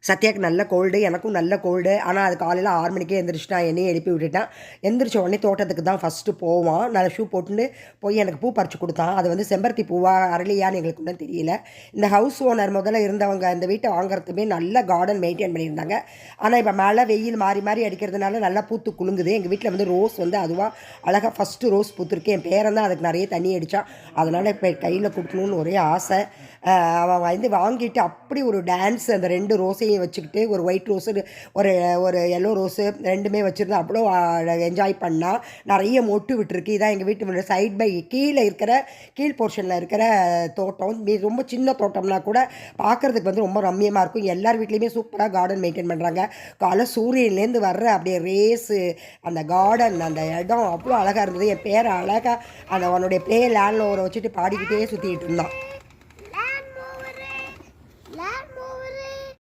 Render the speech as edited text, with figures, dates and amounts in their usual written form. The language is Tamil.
சத்யாவுக்கு நல்ல கோல்டு, எனக்கும் நல்ல கோல்டு. ஆனால் அது காலையில் 6 மணிக்கே எந்திரிச்சிட்டான், என்னையும் எழுப்பி விட்டுட்டான். எந்திரிச்ச உடனே தோட்டத்துக்கு தான் ஃபஸ்ட்டு போவான். நல்ல ஷூ போட்டுன்னு போய் எனக்கு பூ பறித்து கொடுத்தான். அது வந்து செம்பருத்தி பூவா அரளியான்னு எங்களுக்கு ஒன்றும் தெரியல. இந்த ஹவுஸ் ஓனர் முதல்ல இருந்தவங்க இந்த வீட்டை வாங்குறதுமே நல்ல கார்டன் மெயின்டைன் பண்ணியிருந்தாங்க. ஆனால் இப்போ மழை வெயில் மாறி மாறி அடிக்கிறதுனால நல்லா பூத்து குலுங்குது. எங்கள் வீட்டில் வந்து ரோஸ் வந்து அதுவாக அழகாக ஃபஸ்ட்டு ரோஸ் பூத்துருக்கு. என் பேரன் தான் அதுக்கு நிறைய தண்ணி அடித்தான். அதனால் இப்போ கையில் கொடுக்கணுன்னு ஒரே ஆசை. அவன் வந்து வாங்கிட்டு அப்படி ஒரு டான்ஸ் அந்த 2 ரோஸையும் வச்சுக்கிட்டு ஒரு ஒயிட் ரோஸு ஒரு ஒரு எல்லோ ரோஸு 2மே வச்சுருந்து அவ்வளோ என்ஜாய் பண்ணால் நிறைய மொட்டு விட்டுருக்கு. இதான் எங்கள் வீட்டு சைட் பை கீழே இருக்கிற கீழ் போர்ஷனில் இருக்கிற தோட்டம். ரொம்ப சின்ன தோட்டம்னா கூட பார்க்குறதுக்கு வந்து ரொம்ப ரம்மியமாக இருக்கும். எல்லார் வீட்லேயுமே சூப்பராக கார்டன் மெயின்டைன் பண்ணுறாங்க. காலை சூரியன்லேருந்து வர்ற அப்படியே ரேஸு அந்த கார்டன் அந்த இடம் அவ்வளோ அழகாக இருந்தது. என் பேரை அழகாக அந்த அவனுடைய ப்ளே லேண்டில் வச்சுட்டு பாடிக்கிட்டே சுற்றிக்கிட்டு இருந்தான்.